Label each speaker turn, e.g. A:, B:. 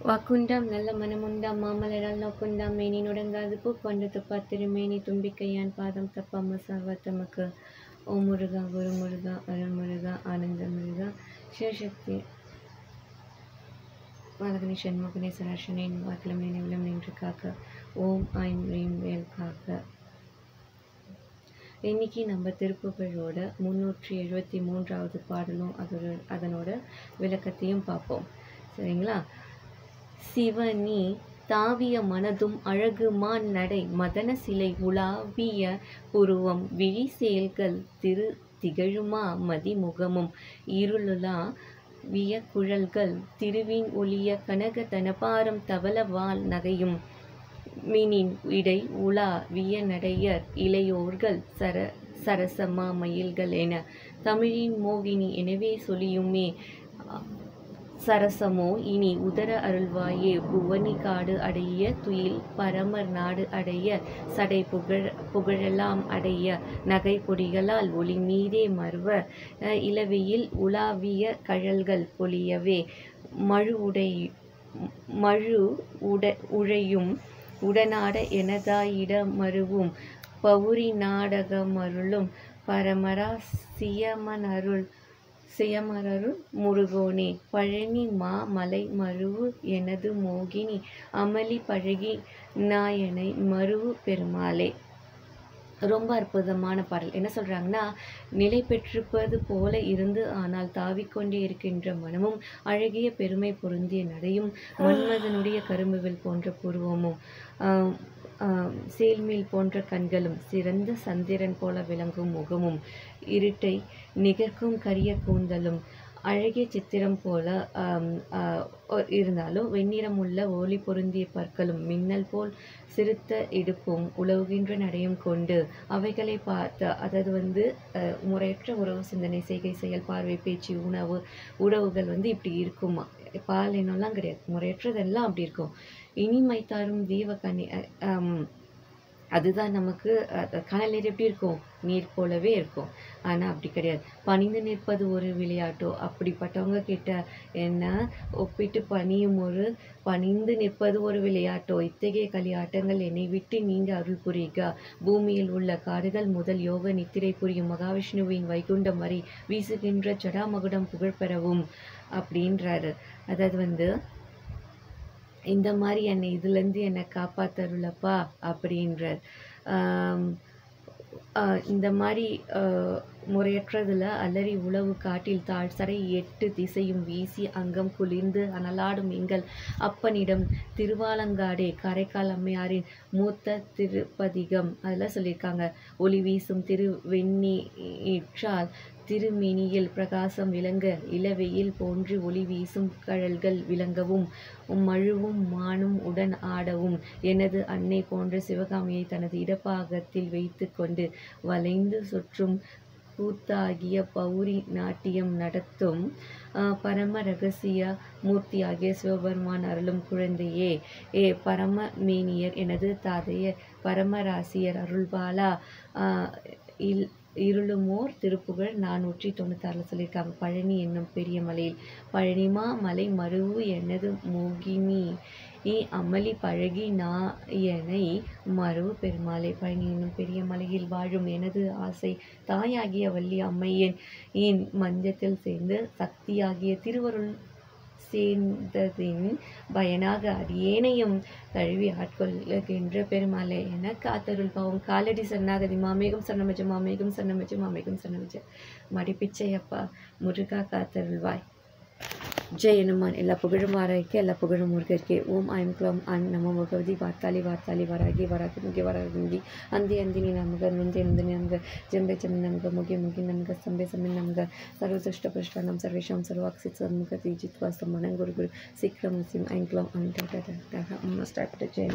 A: வாக்குண்டாம் நல்ல மனமுண்டாம் மாமலரால் நோக்குண்டாம் மேனி நுடங்காது பூக்கொண்டு துப்பாத்திருமேனி தும்பிக்கையான் பாதம் தப்பாம சர்வத்தமக்கு ஓம் முருகா குரு முருகா அருள் முருகா ஆனந்த முருகா சிவசக்தி பாலகனி சண்முகனே சராசனே வாக்கிலும் நினைவிலும் நின்று காக்க ஓம் ஐம் ரீம் வேல் காக்க. இன்னைக்கு நம்ம திருப்புகழோட 373வது பாடலும் அதனோட விளக்கத்தையும் பார்ப்போம். சரிங்களா? சிவனி தாவிய மனதும் அழகுமான் நடை மதன சிலை உலாவிய புருவம் விழி செயல்கள் திகழுமா மதிமுகமும் இருளுலா விய குழல்கள் திருவின் ஒளிய கனக தனபாரம் தவள வால் நகையும் மீனின் இடை உலா விய நடையர் இளையோர்கள் சரசமா மயில்கள் என தமிழின் மோகினி எனவே சொல்லியுமே சரசமோ இனி உதர அருள்வாயே புவனி காடு அடைய துயில் பரமர் நாடு அடைய சடை புகழெல்லாம் அடைய நகை பொடிகளால் ஒளி மீதே மறுவ இளவெயில் உலாவிய கழல்கள் பொலியவே உழையும் உடனாட எனதாயிட மருவும் பவுரி நாடகமருளும் பரமரா சியமரருள் முருகோனே பழனி மா மலை மருவு எனது மோகினி அமளி பழகி நாயனை மருவு பெருமாளே. ரொம்ப அற்புதமான பாடல். என்ன சொல்றாங்கன்னா, நிலை பெற்றிருப்பது போல இருந்து ஆனால் தாவிக்கொண்டே இருக்கின்ற மனமும் அழகிய பெருமை பொருந்திய நடையும் மன்மதனுடைய கரும்புவில் போன்ற புருவமும் சேல்மீல் போன்ற கண்களும் சிறந்த சந்திரன் போல விளங்கும் முகமும் இருட்டை நிகர்க்கும் கரிய கூந்தலும் அழகிய சித்திரம் போல இருந்தாலும் வெண்ணிறமுள்ள ஒளி பொருந்திய பற்களும் மின்னல் போல் சிறுத்த இடுப்பும் உலவுகின்ற நடையும் கொண்டு அவைகளை பார்த்து அதாவது முறையற்ற உறவு சிந்தனை செய்கை செயல் பார்வை பேச்சு உறவுகள் இப்படி இருக்குமா. பாலினம்லாம் கிடையாது, முறையற்றதெல்லாம் அப்படி இருக்கும். இனிமை தரும் தீவ கனி அதுதான் நமக்கு கனல் நீர் எப்படி இருக்கும், நீர் போலவே இருக்கும். ஆனால் அப்படி கிடையாது. பணிந்து நிற்பது ஒரு விளையாட்டோ அப்படிப்பட்டவங்க கிட்ட என்ன ஒப்பிட்டு பணிந்து நிற்பது ஒரு விளையாட்டோ இத்தகைய களியாட்டங்கள் என்னை விட்டு நீங்க அருள் புரிக. பூமியில் உள்ள காடுகள் முதல் யோக நித்திரை புரியும் மகாவிஷ்ணுவின் வைகுண்டம் வரை வீசுகின்ற ஜடாமகுடம் புகழ் பெறவும் அப்படின்றாரு. அதாவது இந்த மாதிரி இதுலேருந்து என்னை காப்பாத்தருளப்பா அப்படின்றார். இந்த மாதிரி முறையற்றதில் அலறி உளவு காட்டில் தாழ் சடை 8 திசையும் வீசி அங்கம் குளிர்ந்து அனலாடும் எங்கள் அப்பனிடம் திருவாலங்காடே காரைக்கால் அம்மையாரின் மூத்த திருப்பதிகம் அதெல்லாம் சொல்லியிருக்காங்க. ஒளி வீசும் திருவெண்ணீற்றால் திருமேனியில் பிரகாசம் விளங்க இளவெயில் போன்று ஒளி வீசும் கழல்கள் விளங்கவும் மழுவும் மானும் உடன் ஆடவும் எனது அன்னை போன்ற சிவகாமியை தனது இடப்பாகத்தில் வைத்து கொண்டு வளைந்து சுற்றும் கூத்தாகிய பௌரி நாட்டியம் நடத்தும் பரம ரகசிய மூர்த்தியாகிய சிவபெருமான் அருளும் குழந்தையே பரம மேனியர் எனது தாதையர் பரமராசியர் அருள்பாலா இருளுமோர் திருப்புகழ் 496 சொல்லியிருக்காங்க. பழனி என்னும் பெரிய மலையில் பழனிமா மலை மருவு எனது மோகினி அமளி பழகி நாயனை மருவு பெருமாளே. பழனி என்னும் பெரிய மலையில் வாழும் எனது ஆசை தாயாகிய வள்ளி அம்மையின் மஞ்சத்தில் சேர்ந்து சக்தியாகிய திருவருள் சேர்ந்ததின் பயனாக அடியேனையும் தழுவி ஆட்கொள்ளுகின்ற பெருமாளே என காத்தருள் பாவம் காலடி சரணாகதி மாமேகம் சரணமஜ மாமேகம் சரணமஜ மாமேகம் சரணமஜ மடிப்பிச்சையப்பா முருகா காத்தருள்வாய். ஜெய் ஹனுமான். எல்லா புகழும் வாராய்க்கு, எல்லா புகழும் முருகர்க்கே. ஓம் ஐம் க்ளோம் அன் நமோ பகவதி வார்த்தாளி வராகி வராகி வராகி அந்தினி நமக நுந்தி நந்தினி நமக ஜம்பே ஜம்பி நமக முகி நமக சம்பே நமக சர்வதுஷ்ட புஷ்டானம் சர்வேஷாம் சர்வாக்சி சண்முகதி ஜித்வா சம்மனம் குரு சீக்கிரம் ஐம் க்ளோம் அன் ஸ்டார்ட். ஜெய்